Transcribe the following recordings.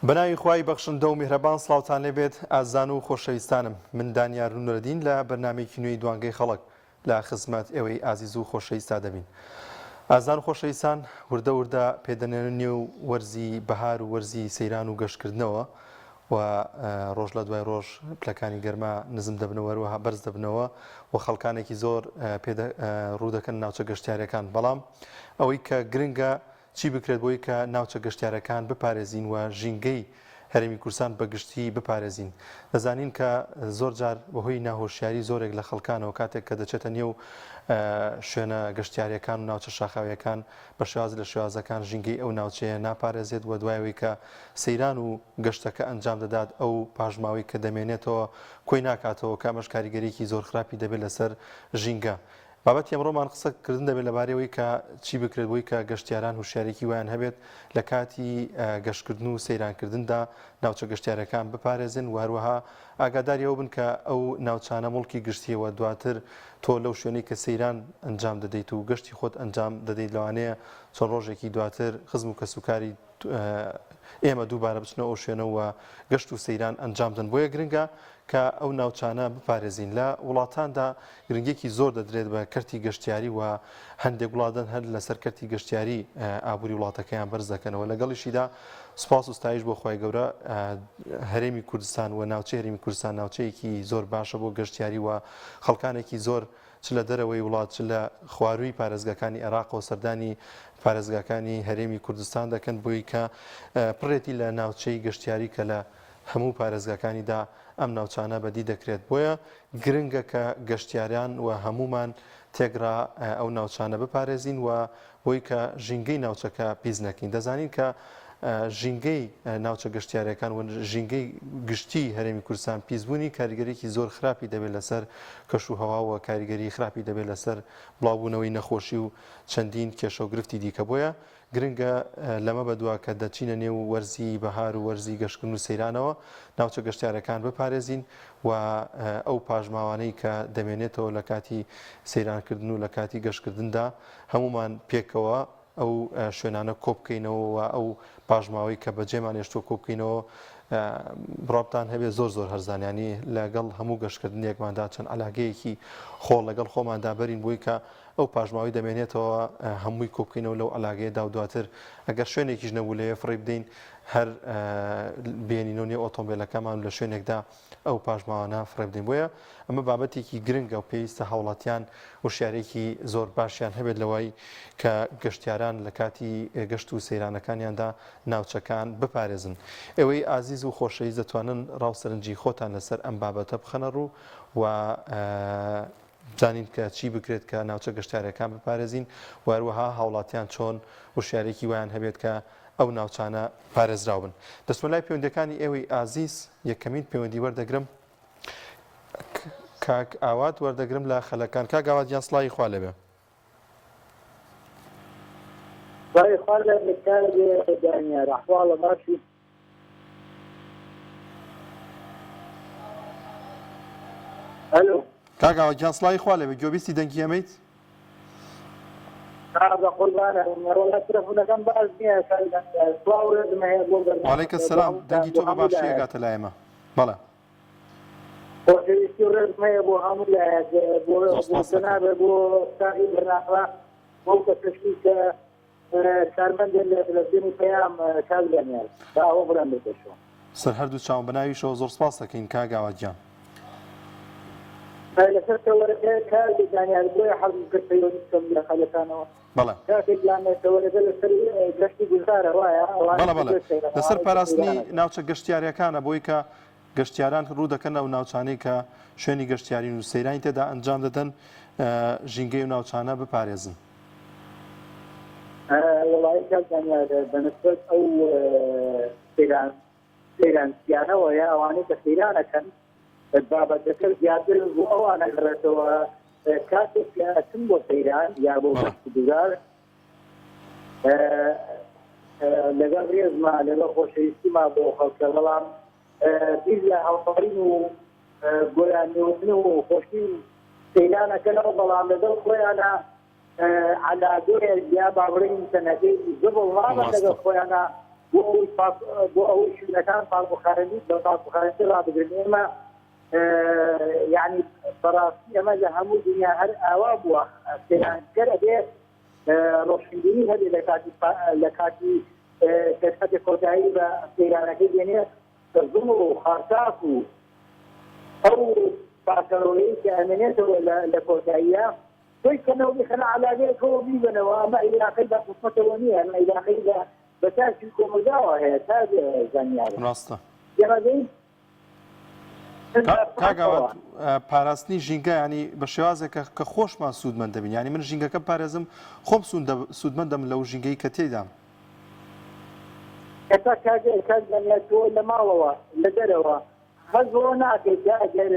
بەناوی خوای بەخشندە و میهرەبان سڵاوتان لێبێت ئازان و خۆشەویستانم من دانیار نورەدین لە بەرنامەیەکی نوێی دوانگەی خەڵک لە خزمەت ئێوەی ئازیز و خۆشەویستا دەبین. ئازان و خۆشەویستان وردە وردە پێدەنێنە نێو وەرزی بەهار و وەرزی سەیران و گەشتکردنەوە و ڕۆژ لە دوای ڕۆژ پلەکانی گەرما نزم دەبنەوە و بەرز دەبنەوە و خەڵکانێکی زۆر ڕوو دەکەن ناوچە گەشتیارەکان، بەڵام ئەوەی کە گرنگە چی بکرێت بۆی کە ناوچە گەشتیارەکان بپارێزین و ژینگەی هەرێمی کوردستان بەگشتی بپارێزین. دەزانین کە زۆر جار بەهۆی ناهۆشیاری زۆرێک لە خەڵکانەوە کاتێک کە دەچێتە نێو شوێنە گەشتیاریەکان و ناوچە شاخاویەکان بە شێواز لە شێوازەکان ژینگەی ئەو ناوچەیە ناپارێزێت و دوایەوەی کە سەیران و گەشتەکە ئەنجام دەدات ئەو پاژماوەی کە دەمێنێتەوە کۆی ناکاتەوە کە ئەمەش کاریگەریەکی زۆر خراپی دەبێت لەسەر ژینگە. بابەتی ئەمڕۆمان قسەکردن دەبێت لەبارەوەی کە چی بکرێت بۆی کە گەشتیاران هوشیارێکی ویان هەبێت لە کاتی گەشتکردن و سەیرانکردندا ناوچە گەشتیارەکان بپارێزن و هەروەها ئاگاداریەوە بن کە ئەو ناوچانە مڵکی گشتیەوە دواتر تۆ لەو شوێنەی کە سەیران ئەنجام دەدەیت و گەشتی خۆت ئەنجام دەدەیت لەوانەیە چۆن ڕۆژێکی دواتر خزم و کەسوکاری ئێمە دووبارە بچنەوە ئەو شوێنەوە گەشت و سەیران ئەنجام دەن. بۆیە گرنگە کە ئەو ناوچانە بپارێزین. لە وڵاتاندا گرنگێکی زۆر دەدرێت بە کەرتی گەشتیاری و هەندێک وڵاتان هەر لەسەر کەرتی گەشتیاری ئابووری وڵاتەکەیان بەرز دەکەنەوە. لەگەڵیشیدا سوپاس و ستایش بۆ خۆی گەورە هەرێمی کوردستان و ناوچەی هەرێمی کوردستان ناوچەیەکی زۆر باشە بۆ گەشتیاری و خەڵکانێکی زۆر چ لە دەرەوەی وڵات چ لە خواروی پارێزگاکانی عێراق و سەردانی پارێزگاکانی هەرێمی کوردستان دەکەن بۆی کە پڕێتی لە ناوچەی گەشتیاری کە لە هەموو پارێزگاکانیدا ئەم ناوچانە بەدی دەکرێت. بۆیە گرنگە کە گەشتیاریان و هەمومان تێگرا ئەو ناوچانە بپارێزین و بۆی کە ژینگەی ناوچەکە پیس نەکەین. دەزانین کە ژینگەی ناوچە گەشتیارەکان و ژینگەی گشتی هەرێمی کوردستان پیسبوونی کاریگەریەکی زۆر خراپی دەبێت لەسەر کەش و هەوا و کاریگەری خراپی دەبێت لەسەر بڵاوبوونەوەی نەخۆشی و چەندین کێشە و گرفتی دیکە. بۆیە گرنگە لەمە بەدووە کە دەچینە نێو وەرزی بەهار و وەرزی گەشتکردن و سەیرانەوە ناوچە گەشتیارەکان بپارێزین و ئەو پاژماوانەی کە دەمێنێتەوە لە کاتی سەیرانکردن و لە کاتی گەشتکردندا هەمومان پێکەوە ئەو شوێنانە کۆبکەینەوە و ئەو پاژماوەی کە بەجێمان هێشتۆ کۆبکەینەوە بڕابتان هەبێت زۆر زۆر هەرزانیانی لەگەڵ هەموو گەشتکردنێکماندا چەند عەلاقەیەکی خۆڵ لەگەڵ خۆماندا بەرین بۆی کە ئەو پاژماوەی دەمێنێتەوە هەمووی کۆبکەینەوە لەو عەلاقەیەدا و دواتر ئەگەر شوێنێکیش نەبوو لەوێ فڕێ بدەین هەر بێنینەوە نێو ئۆتۆمبیلەکەمان لە شوێنێکدا ئەو پاژماوانە فڕێ بدەین. بۆیە ئەمە بابەتێکی گرنگە و پێویستە هاوڵاتیان وشیارێکی زۆر باشیان هەبێت لەوەی کە گەشتیاران لە کاتی گەشت و سەیرانەکانیاندا ناوچەکان بپارێزن. ئێوەی ئازیز و خۆشەویست دەتوانن ڕاوسەرنجی خۆتان لەسەر ئەم بابەتە بخەنە ڕوو و بزانین کە چی بکرێت کە ناوچە گەشتیارەکان بپارێزین و هەروەها هاوڵاتیان چۆن وشیارێکی ویان هەبێت کە ئەو ناوچانە پارێزراو بن. دەستمە لای پەیوەندەکانی ئێوەی ئازیز یەکەمین پەیوەندی وەردەگرم کاک ئاوات وەردەگرم لە خەلەکان. کاک ئاوات گیان سڵاوی خوا لێبێ. کاک ئاوات گیان سڵاوی خوا لێبێ گوێبیستی دەنگی ئەمەیت؟ وعەلەیکە سەلام دەنگی تۆ بە باشی ئەگاتە لای ئێمە. بەڵێ خۆشەویستی و ڕێزمەیە بۆ هەموو لایەک بۆ جەنابێ بۆ ساقی بەرنامە بۆ کەسەشتی کە کارمەندێک لە دێنی پەیام کاک دانیار داوە بڵێن بکەشەوە. سەر هەردوو چاوم بەناویشەوە زۆر سپاس دەکەین کاک ئاوات گیان. لەسەر تەوەرەکە کاک دانیار بۆیە حەزم کرد پەیوەندیستم لە خەلەکانەوە. بەڵێ کاکێک لانە تەوەرەکە لەسەر گەشتی گوزارە وایە بەڵێ بەڵێ لەسەر پاراستنی ناوچە گەشتیاریەکانە بۆی کە گەشتیاران ڕوو دەکەن ئەو ناوچانەی کە شوێنی گەشتیاری و سەیرانی تێدا ئەنجام دەدەن ژینگەی و ناوچانە بپارێزن. وڵای کاک دانیار بەنسبەت ئەو سەیرانسیانەوەیە ئەوانەی کە سەیرانەکەن بابەتەکە زیاتر بۆ ئەوانە گەڕێتەوە کاتێک ئەچن بۆ سەیران یا بۆ گوزار لەگەڵ ڕێزما لەگەڵ خۆشەویستیما بۆ خەڵکە بەڵام بیر لە هەڵپەڕین و گۆیان نێوتن و خۆشی سەیرانەکەنەوە بەڵام لەگەڵ خۆیانە عەلاقەیە یا باڕێی سەنەدەی زبڵ نابن لەگەڵ خۆیانە بۆ ئەوەی شوێنەکان پاڵبخارەنی بە پاڵبخارەتی ڕابگرن ئێمە یعنی بەڕاستی ئەمە لە هەموو دنیا هەر ئاوا بووە سێنانگەر ئەبێ ڕۆشنبیری هەبێ لە کاتی دەستخەتی کۆتایی بە سەیرانەکەی دێنێ زوم و خارتاک و ئەو پاسەرۆیی کە ئەمێنێتەوە لە کۆتاییە توی کەنەوە بخەنە علاقەیەکەوە بیبنەوە ئەمە عیلاقەی بە قسمەتەوە نییە ئەمە عیلاقەی بە تاکی کۆمەلگاوە هەیە تا زانیار ڕاستە جەمەدەی کاگاوات پاراستنی ژینگە ینی بە شێوازێکە کە خۆشمان سوودمەند دەبین ینی من ژینگەکە پارێزم خۆم سوودمەندەم لەو ژینگەی کە تێدام ئێستا کاک زانیار تۆ لە ماڵەوە لە دەرەوە هەزەوە ناکەیت ئەگەر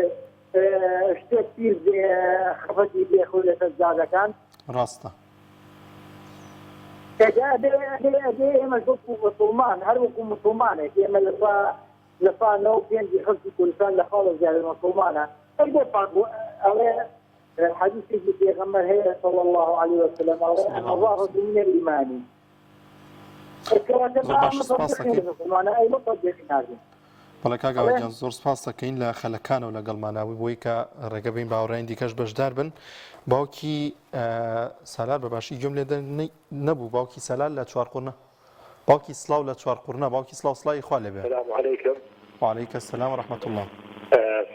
شتێک پیر خەفەتی بێخۆی لەسەر زادەکان ڕاستە ئێمە وەکو مسلمان هەر وەکو مسلمانێک ئێمە لەپا 95 خەڵکی کوردستان لە خاڵە زیادە مسلمانە ئەوێ حەدیثێکی پێغەمبەر هەیە صلی الله عليه وسلم الرغبة من الإيمان بەڵێ کاگاواتیان زۆر سپاس دەکەین لە خەلەکانە و لەگەڵماناوی بۆی کە ڕێگەبین باوەڕێن دیکەش بەشدار بن باوکی سالار بەباشی گوێم لێ نەبوو باوکی سەلال لە چوارقورنە باوکی سلااو لە چوارقورنە باوکی سلااو سڵی خوا لێبێ وعليكم السلام ورحمة الله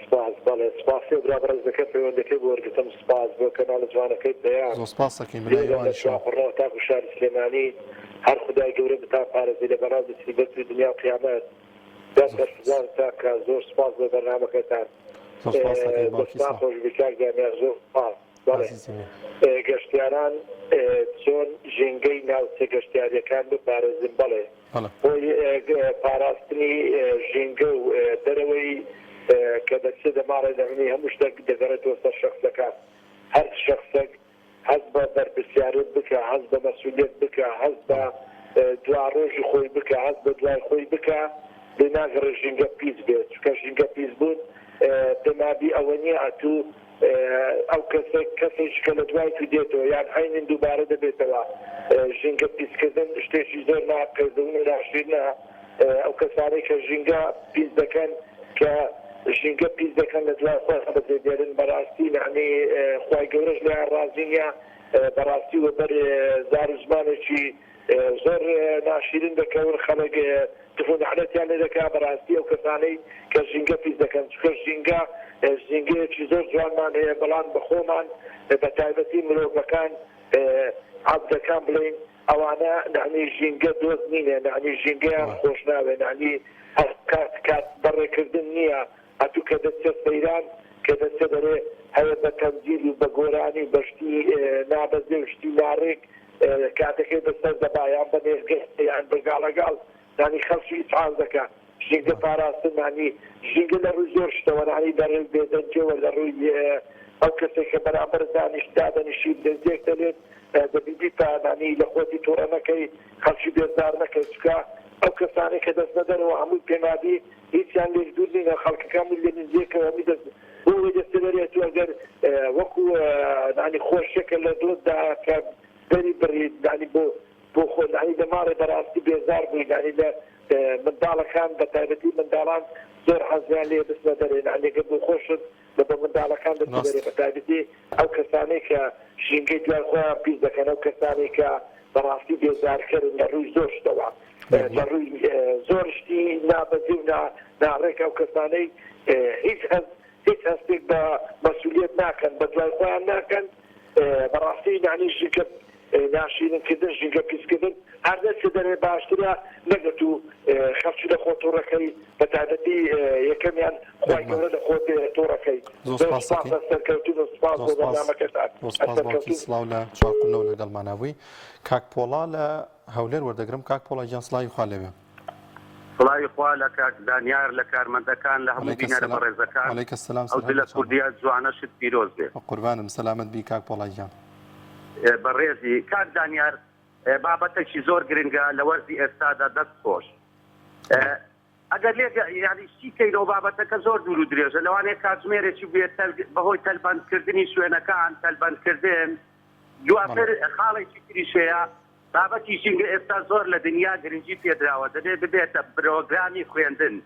سپاس بەڵێ سپاسی و برابەرزەکە پەیوەندەکەی بۆ وەرگتم سپاس بۆ کەناڵە جوانەکەی بەیان زۆر سپاس دەکەین لە چوارقورنەوە تاکو شاری سلێمانی هەر خدای گەورە بتا پارێزی لە بەناو دەستیبەتی دنیا و قیامەت دەستان تاکە زۆر سپاس بۆ بەرنامەکەتان خۆش بکار دامیا زۆر سپاس گەشتیاران چۆن ژینگەی ناوچە گەشتیاریەکان بپارێزن بەڵێ بۆی پاراستنی ژینگە و دەرەوەی کە دەچێت دەماڕێ دەمنی هەموو شتێک دەگەڕێتەوە سەر شەخصەکان هەر شەخصێک هەست بە بەرپرسیارەت بکە هەست بە مەسئولیت بکە هەست بە دوا ڕۆژی خۆی بکە هەست بە دوای خۆی بکە لێ ناگەڕێ ژینگە پیس بێت چونکە ژینگە پیس بوون دەمابی ئەوە نییە ئەتوو ئەو کەسێک کە لە دوای تو دێتەوە یان هەینن دووبارە دەبێتەوە ژینگە پیسکردن شتێکی زۆر ناکردن ناشرینە ئەو کەسانەی کە ژینگە پیس دەکەن کە ژینگە پیس دەکەن لە دوای خۆ بەجێدێرن بەڕاستی یعنی خوای گەورەش لەیان ڕازی نییە بەڕاستی وەبەر زار و زمانێکی زۆر ناشرین دەکەون خەڵک تفۆنحلەتیان لێ دەکا بەڕاستی ئەو کەسانەی کە ژینگە پیس دەکەن چکە ژینگەیەکی زۆر جوانمان هەیە بەڵام بەخۆمان بە تایبەتی مرۆڤەکان عەبدەکان بڵین ئەوانە نعنی ژینگە دۆست نینە نعنی ژینگەیان خۆش ناوێ نعنی هەر کات بەڕێکردن نییە هەتوو کە دەچێت سەیران کە دەچێت دەرێ هەیە بە تەمجیل و بە گۆرانی بەشتی نابەزێ و شتی ناڕێک کاتەکەی بەسەر دەبایان بە نێزگەیان بەگاڵەگاڵ نانی خەڵکی ئیسعاز دەکات ژینگە پاراستن معنی ژینگە لە ڕووی زۆر شتەوە نانی بەڕێ بێدەنجەوە لە ڕووی ئەو کەسێک کە بەرامبەر دانیشتدانیشی دەستێک دەلێت دەبیدی تانانی لە خۆتی تۆڕەنەکەی خەڵکی بێزار نەکەی چکە ئەو کەسانی کە دەست نەدەنەوە هەمووی پێنادی هیچیان لێک دوور نینە خەڵکەکان لێ نزیێکەوە میدەست بۆ دەستە دەرێت ئەگەر وەکو نانی خۆشیەکە لە دۆدا کە بەری بڕید نانی بۆ خۆ نانی دەماڕێ بەڕاستی بێزار بووی نانی لە منداڵەکان بە تایبەتی منداڵان زۆر حەزیان لێ بستە دەرێ نانێگە بۆ خۆشت لە بە منداڵەکان دەست دەرێ بە تایبەتی ئەو کەسانەی کە ژینگەی دوای خۆیان پیس دەکەن ئەو کەسانەی کە بەڕاستی بێزارکردن لە ڕووی زۆر شتەوە لە ڕووی زۆر شتی نابەزی و ناڕێک ئەو کەسانەی هیچ هەستێک بە مەسئولیت ناکەن بە دوای خۆیان ناکەن بەڕاستی نانی ژینگە ناشرینکردن ژینگە پیسکردن هەردەچێ دەرێ باشترە نەگەت و خەڵکی لە خۆ تۆڕەکەی بە تایبەتی یەکەمیان خوای گەورە لە خۆ تۆڕەکەی سەرکەوتون و سپاس بۆ بەرنامەکەتان باوکی سڵاو لە چوارقورنەوە لەگەڵماناوی کاک پۆڵا لە هەولێر وەردەگرم کاک پۆڵا گیان سڵاوی خوا لێبێ سڵاوی خوا لە کاک دانیار لە کارمەندەکان لە هەموو بینەرە بەڕێزەکان ئەو دلە کوردیە جوانەشت پیرۆز بێ قوربانم سەلامەت بی کاک پۆڵا گیان بەڕێزی کاک دانیار بابەتێکی زۆر گرنگە لە وەرزی ئێستادا دەست خۆش ئەگەر لێ یعنی چیکەینەوە بابەتەکە زۆر دوور و درێژە لەوانەیە کاتژمێرێکی بێت بەهۆی تەلبەندکردنی شوێنەکان تەلبەندکردن دواتر خاڵێکی تریشەیە بابەتی ژینگە ئێستا زۆر لە دنیا گرنگی پێدراوە دەبێت ببێتە پرۆگرامی خوێندن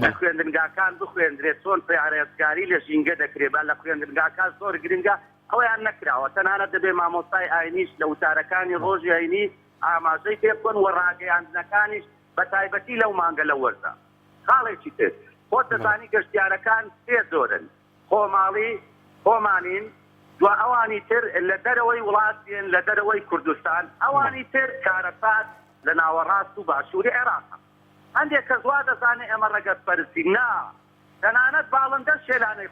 لە خوێندنگاکان بخوێندرێت چۆن پێڕێزگاری لە ژینگە دەکرێت بە لە خوێندنگاکان زۆر گرنگە ئەویان نەکراوە تەنانەت دەبێت مامۆستای ئاینیش لە وتارەکانی ڕۆژی ئاینی ئاماژەی پێ بکەن و ڕاگەیاندنەکانیش بە تایبەتی لەو مانگە لە وەرزە خاڵێکی تر خۆ دەزانی گەشتیارەکان سێ زۆرن خۆماڵی خۆمانین دو ئەوانی تر لە دەرەوەی وڵاتین لە دەرەوەی کوردستان ئەوانی تر کارەسات لە ناوەڕاست و باشووری عێراق هەندێک کە زوا دەزانێت ئەمە ڕەگەت پەرستی نا تەنانەت باڵندە شێلانەی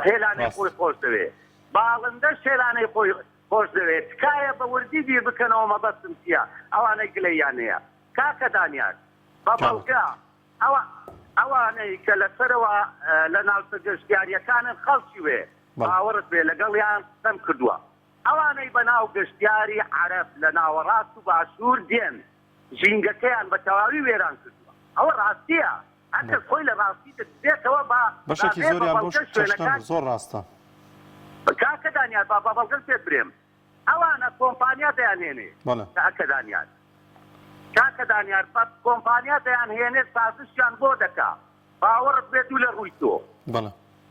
هێلانەی خۆی خۆش دەوێت باڵندە شێلانەی خۆی خۆش دەوێت تکایە بە وردی بیر بکەنەوە مەبەستم چییە ئەوانەی گلەیانەیە کاکە دانیار بە بەڵگا ئەوانەی کە لەسەرەوە لە ناوچە گەشتیاریەکانن خەڵکی وێ باوەڕت بێ لەگەڵیان قسەم کردووە ئەوانەی بەناو گەشتیاری عەرەب لە ناوەڕاست و باشوور دێن ژینگەکەیان بە تەواوی وێران کردووە ئەوە ڕاستیە هەرکەس خۆی لە ڕاستی دەبێتەوە بە بەشێکی زۆریان بۆ چەشتن زۆر ڕاستە کاکە دانیار با بەڵگەم پێت برێم ئەوانە کۆمپانیا دەیانهێنێ کاکە دانیار بە کۆمپانیا دەیانهێنێت سازشیان بۆ دەکا باوەڕت بێت و لە ڕووی تۆ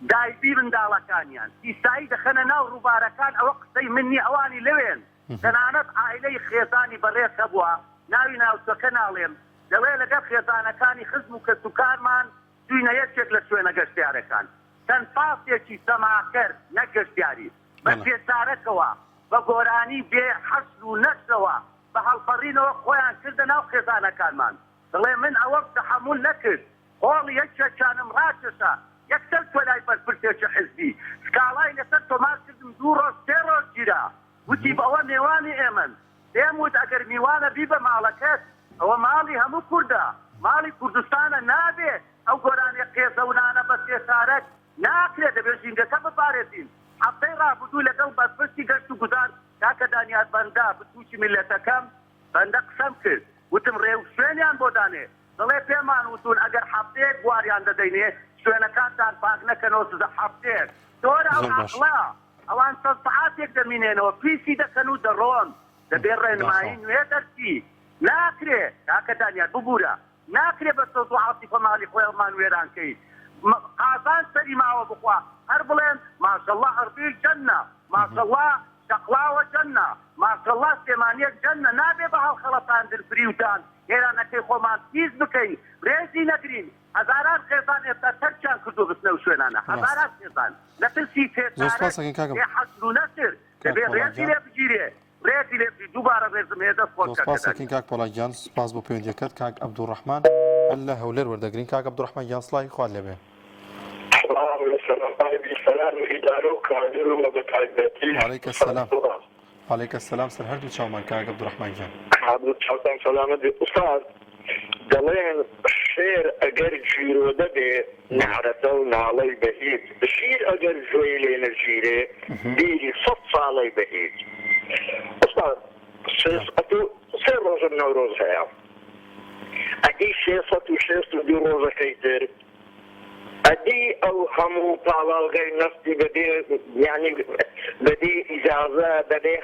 دایبی منداڵەکانیان دیسایی دەخەنە ناو ڕووبارەکان ئەوە قسەی منی ئەوانی لەوێن تەنانەت ئایلەی خێزانی بەڕێز هەبووە ناوی ناوچەکە ناڵێم دەڵێ لەگەڵ خێزانەکانی خزم و کەسوکارمان دوینە یەکێک لە شوێنە گەشتیارەکان چەند پاسێکی سەماکرد نەگەشتیاری بە پێچارەکەوە بە گۆرانی بێ حەسر و نەشەوە بە هەڵپەڕینەوە خۆیان کردە ناو خێزانەکانمان دەڵێ من ئەوە تەحەموڵ نەکرد خۆڵی یەکێکیانم ڕاکێشە یەکسەر تۆ لای بەرپرسێکی حزبی سکاڵای لەسەر تۆمار کردم 2 ڕۆژ 3 ڕۆژ گیرا وتی بەوە نێوانی ئێمن پێم وت ئەگەر میوانە بی بە ماڵەکەت ئەوە ماڵی هەموو کوردە ماڵی کوردستانە نابێت ئەو گۆرانی قێزەونانە بە سێسارەت ناکرێت دەبێت ژینگەکە بپارێزین هەفتەی ڕابردوو لەگەڵ بەرپرسی گەشت و گوزار کاکە دانیار بەندا بتوشی میلەتەکەم بەندە قسەم کرد وتم ڕێو شوێنیان بۆ دانێ دەڵێ پێمان وتون ئەگەر هەفتەیەک بواریان دەدەینێ شوێنەکانتان پاک نەکەنەوە سزە هەفتەیەک تۆرە ئەو عەقڵە ئەوان چەند سەعاتێک دەمینێنەوە پیسی دەکەن و دەڕۆن دەبێت ڕێنمایی نوێ دەرچی ناکرێت کاکە دانیار ببوورە ناکرێت بە سەوت و عاتیفە ماڵی خۆیڵمان وێرانکەی قازان سەری ماوە بخوا هەر بڵێن ماشەڵڵا هەربیل جەنە ماشەڵڵا شەقڵاوە جەنە ماشەڵڵا سێمانیەک جەنە نابێ بە هەڵخەڵەتاندن فریوتان هێرانەکەی خۆمان پیس بکەین ڕێزی نەگرین هەزاران خێزان ئێستا تەرچیان کردو بستنە و شوێنانە هەزاران خێزان لە ترسی پێچارەک حەسر و نەسر دەبێت ڕێزی لێ بگیرێ ڕێزی لێ دووبارە ڕێزم هێدە خۆشکەکەین کاک پۆڵاگیان سپاس بۆ پەیوەندیەکەت کاک عەبدوڕەحمان لە هەولێر وەردەگرین کاک عەبدوڕەحمان گیان سڵاوی خوارد لێبێ وعليك السلام وعليك السلام سر هردو چاومان کاک عەبدوڕەحمان گیان چاوتان سەلامەت بێ ئوستاد دەڵێن شێر ئەگەر جیرۆ دەبێ نعرەتە و ناڵەی بەهیج شیر ئەگەر ژۆی لێ نەژیرێ بیری 100 ساڵەی بەهیج ئوستاد 3 ڕۆژە نەورۆز هەیە ئەدی 662 ڕۆژەکەی تر ئەدی ئەو هەموو پاڵاڵگەی نەفتی بەبێ یعنی بەبێ ئیجازە بەبێ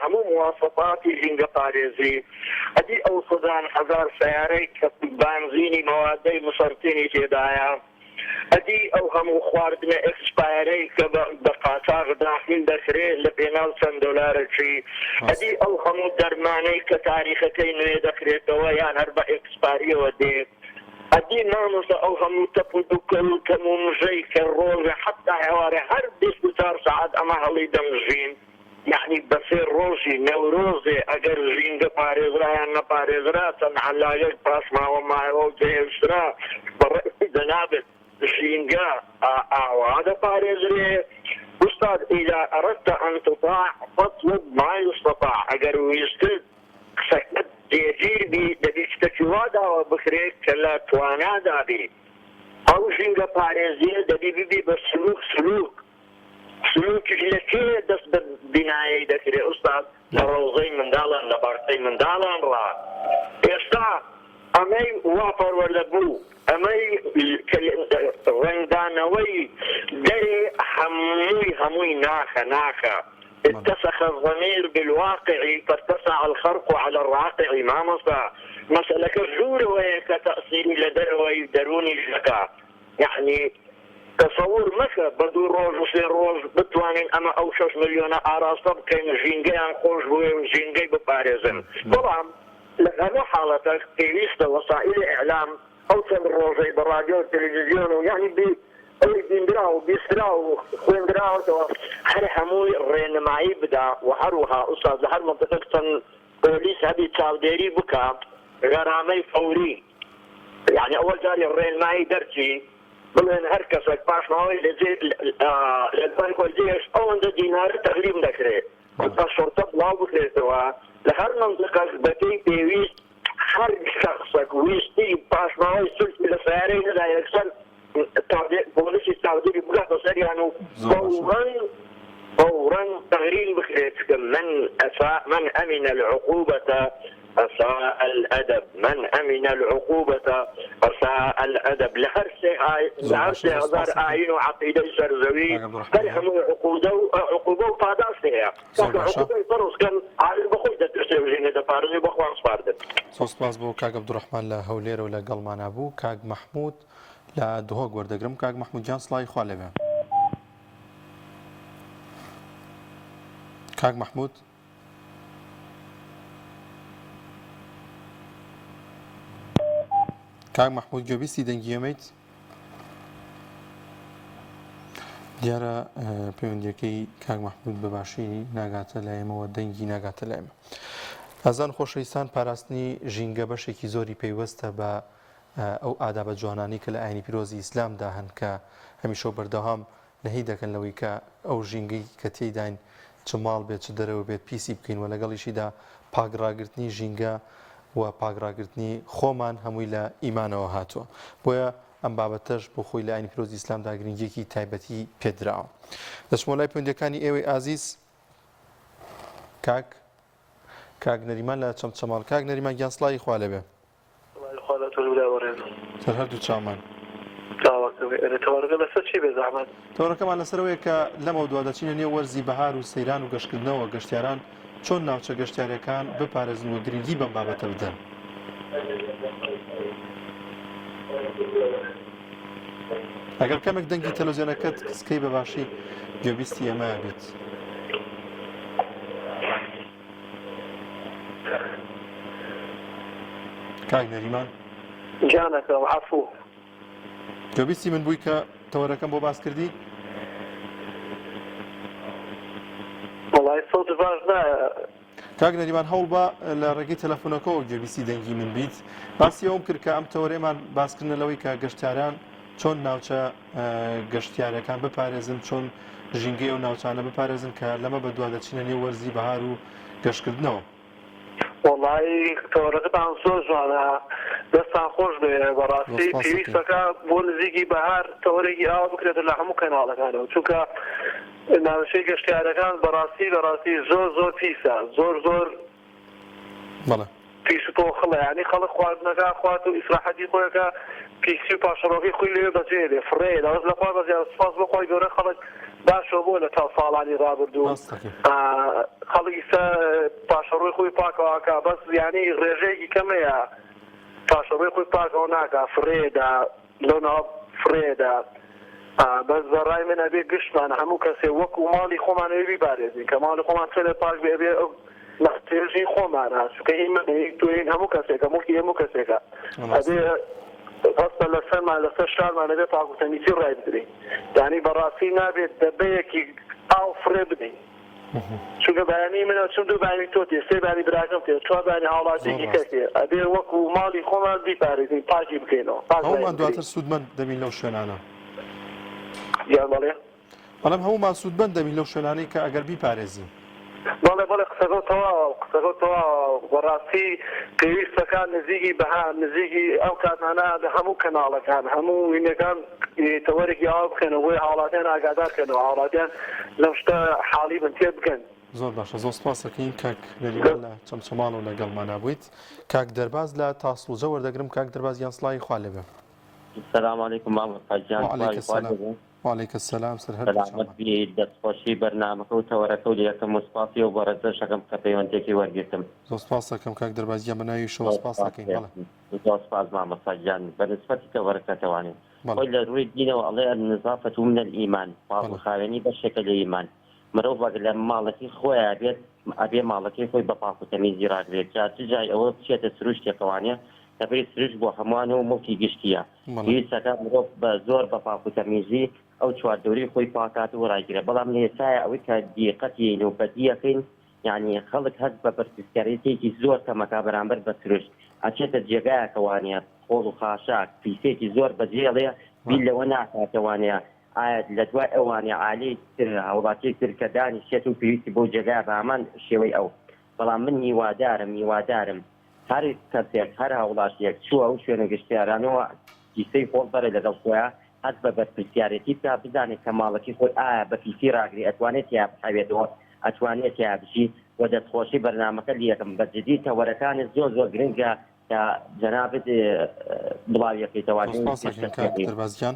هەموو مواسەفاتی ژینگە پارێزی ئەدی ئەو سەدان هەزار سیارەی کە بانزینی مەوادەی مسەرتینی تێدایە ئەدی ئەو هەموو خواردنە ئەکسپایرەی کە بە قاچاغ داخل دەکرێت لە پێناو چەند دۆلارێکی ئەدی ئەو هەموو دەرمانەی کە تاریخەکەی نوێ دەکرێتەوە یان هەر بە ئەکسپاریەوە دێت ئەدی نامۆستا ئەو هەموو تەپ و دووکەل و کەم و مژەی کە ڕۆژە حتا هێوارە هەر 24 ساعت ئەمە هەڵی دەمژین یعنی بە 3 ڕۆژی نەورۆزێ ئەگەر ژینگە پارێزرایان نەپارێزرا چەند عەلایەک پاشماوە مایەوە و جێهێشترا بەڕێی دەنابێت ژینگە ئاوا دەپارێزرێ ئوستاد ئیدا ئەرەدتە ئەن تطاع فەطلب ما یستطاع ئەگەر ویستت قسەکەت جێگیر بی دەبی شتێکی وا داوە بکرێت کە لە توانادا بی ئەو ژینگە پارێزیە دەبی ببی بە سلووکیش لەکێ دەست بە بینایی دەکرێت ئوستاد لە ڕۆزەی منداڵان لە بارتەی منداڵان ڕا ئێستا ئەمەی وا پەروەردە بوو ئەمەی ڕنگدانەوەی دەرێ هەمووی ناخە اتسخ الضمير بالواقع فاتسع الخرق على الراقع ما مصى مسألة الجور وهيك تأصيلي لدروي دروني الذكاء يعني تصور مكة بدو روز وسير روز بتوانين أما أو 6 مليون أراصب كان جينجي أنخوش بوي وجينجي بباريزن طبعا لأنه حالتك تيويست وسائل إعلام أو روزي بالراديو والتلفزيون ويعني بيندراو بيسراو خويندراو هر حموي رين معي بدا وحروها أستاذ هر منطقة بوليس هذه تشاوديري بكا غرامي فوري يعني أول جاري الرين معي درتي بلين هركسك باش معي لزيد للبنك والجيش أو عند دينار تغليم دكري الشرطة بلاو بكريتوا لهر منطقة بتي بيويس هر شخصك ويستي باش معي سلسلة سيارين لا يكسر بوليس السعودي بقى يعني فورا تغريم بخيرك من أمن العقوبة أساء الأدب من أمن العقوبة أساء الأدب لهرسي هزار آيين وعقيدة سرزوي فرحموا عقوبة وفاداسها كان عقوبة فرص كان عالم بخوجة تسوي دفارزي بخوان سفاردن سپاس بۆ کاک عەبدوڕەحمان لە هەولێرە و لە گەڵمانە بوو. کاک محمود لە دهۆک وەردەگرم. کاک محمود جان سڵاوی خوا لێبێ. کاک محمود کاک محمود گوێبیستی دەنگیەمەیت دیارە پەیوەندیەکەی کاک محمود بەباشی ناگاتە لایەمەوە دەنگی ناگاتە لایەمە. ئازان خۆشەویستان پاراستنی ژینگە بەشێکی زۆری پەیوەستە بە ئەو ئادابە جوانانی کە لە ئاینی پیرۆزی ئیسلامدا هەن کە هەمیشە بەردەوام نەهی دەکەن لەوەی کە ئەو ژینگەی کە تێیداین چ ماڵ بێت چ دەرەوە بێت پیسی بکەین و لەگەڵیشیدا پاگڕاگرتنی ژینگە و پاگڕاگرتنی خۆمان هەمووی لە ئیمانەوە هاتووە. بۆیە ئەم بابەتەش بۆ خۆی لە ئاینی پیرۆزی ئیسلامدا گرنگیەکی تایبەتی پێدراوە. دەچمەوە لای پەیوەندیەکانی ئێوەی ئازیز. کاک نەریمان لە چەمچەماڵ. کاک نەریمان گیان سڵاوی خوا لێبێ. سەر هەردوو چامان تەوەڕەکەمان لەسەرەوەیە کە لەمە دووا دەچینە نێو وەرزی بەهار و سەیران و گەشتکردنەوە گەشتیاران چۆن ناوچە گەشتیارەکان بپارێزن و گرنگی بەم بابەتە بدەن. ئەگەر کەمێک دەنگی تەلەڤیزیۆنەکەت کسکەی بەباشی گوێبیستی ئێمەیە بێت. کاک نەریمان جانەکەم عەفوو گوێبیستی من بووی کە تەوەرەکەم بۆ باس کردی؟ وەڵای سەوت باش نایە. کاک نەریمان هەوڵ بە لە ڕێگەی تەلەفۆنەکەەوە گوێبیستی دەنگی من بیت. باسی ئەوم کرد کە ئەم تەوەرەیەمان باسکردنەوەی کە گەشتیاران چۆن ناوچە گەشتیارەکان بپارێزن چۆن ژینگەی و ناوچانە بپارێزن کە لەمە بە دوا دەچینە نێو وەرزی بەهار و گەشتکردنەوە. وەڵای تەوەرەکەتان زۆر جوانە دەستان خۆش بێ بەڕاستی پێویستەکە بۆ نزیکی بەهار تەوەرێکی ئاوا بکرێتە لە هەموو کەناڵەکانەوە چونکە ناوچەی گەشتیارەکان بەڕاستی زۆر پیسە زۆر پیس و تۆخڵە یعنی خەڵک خواردنەکە خوات و ئیسراحەتی خۆیەکە پیسی و پاشەڕۆکەی خۆی لێ بەجێرێ فڕێ لەوەز لەخوا بەزیاد سپاس بۆخۆی گەورە خەڵک باشەوە بۆ لە تا ساڵانی ڕابردوو خەڵکی پاشەڕۆی خۆی پاکەوەکە بەس یعنی ڕێژەیەکی کەمەیە پاشەڕۆی خۆی پاکەوە ناکە فڕێدا لەو ناو فرێدا بەس بەڕای من ئەبێ گشتمان هەموو کەسێ وەکو ماڵی خۆمانەوێ بیپارێزین کە ماڵی خۆمان چێ لە پاک بێ ئەو نەختێژی خۆمانە چونکە توین هەموو کەسێکە مڵکی هەموو کەسێکە ئەبێ هەستە لەسەرمان لەسەر شارمان ئەبێ پاکوتەمیسی ڕای بدرین یعنی بەڕاستی نابێت دەبەیەکی ئاو فرێ بدەین چونکە بەیانی منە چون دوو بانی تۆ تێ سێ بانی براکەم تێ چوار بانی هاوڵاتێکی کەسێ ئەبێ وەکو ماڵی خۆمان بیپارێزین پاکی بکەینەوە هەمومان دواتر سوودمەند دەبین لەو شوێنانە یان بەڵێ بەڵام هەمومان سوودمەند دەبین لەو شوێنانەی کە ئەگەر بیپارێزین بەڵێ قسەکە تەواو بەڕاستی پێویستەکان نزیکی بەهار نزیکی ئەو کاتانە هەموو کەناڵەکان هەموو وینەکان تەوەرێکی ئاوا بکەنەوە بۆی هاوڵاتیان ئاگادارکەنەوە هاوڵاتیان لەم شتە حاڵی بن تێ بکەن. زۆر باشە زۆر سپاسەکەین کاک نەریمان لە چەمچەماڵ و لەگەڵمانە بوویت. کاک دەرباز لە تاسڵوجە وەردەگرم. کاک دەرباز یان سڵاوی خوا لێبێ. السلام علیکم مامۆستا گیان. وعلیکم السلام. وعليك السلام سەر هەر سلامت بی دەستخۆشی بەرنامەکە و تەوەرەکە و لەکەم وسپاسی و بەڕێزە شەکەم کە پەیوەندێکی وەرگرتم زۆر سپاس دەکەم کاک دەربازیان بە ناوی شەوە سپاس دەکەین بەڵێ زۆر سپاس مامەساجان بەنسبەتی تەوەرەکەتەوانێت خۆی لە ڕووی دینەوە ئەڵێ النظافة من الإيمان پاکوخاوێنی بەشێکە لە ئیمان مرۆڤ ئەگەر لە ماڵەکەی خۆیان بێت ئەبێ ماڵەکەی خۆی بە پاک و تەمیزی ڕاگرێت جا چ جای ئەوە بچێتە سروشتێکەوانێ دەبێت سروش بۆ هەمووان و مڵکی گشتیە ویستەکە مرۆڤ بە زۆر بە پاک و تەمیزی ئەو چواردەوری خۆی پاکات و ڕاگیرە بەڵام لە ئێستایە ئەوەی کە دیقەتین و بەدیەکەین یعنی خەڵک هەست بە بەرپرسیارەتێکی زۆر کەمەکە بەرامبەر بە سروش ئەچێتە جێگایەکەوانێت خۆڵ و خاشاک پیسێکی زۆر بەجێڵەیە بیل لەوە ناکاتەوانەیە ئایا لە دوای ئەوانێ عالی تر هەوڵاتی تر کە دانیشێت و پێویستی بۆ جێگای بەمان شێوەی ئەو بەڵام من میوادارم هەر کەسێک هەر هەوڵاتیەک چووە ئەو شوێنە گشتیارانەوە پیسەی خۆڵ بەرە لەگەڵ خۆیان هەست بە بەرپرسیارەتی تا بزانێت کە ماڵەکەی خۆی ئایا بە پیسی ڕاگری ئەتوانێت یا بحەوێتەوە ئەتوانێت یا بژی و دەستخۆشی بەرنامەکە لیەکەم بەجددی تەوەرەکانت زۆر گرنگە کە جەنابەت بڵاویەکەیتەوانی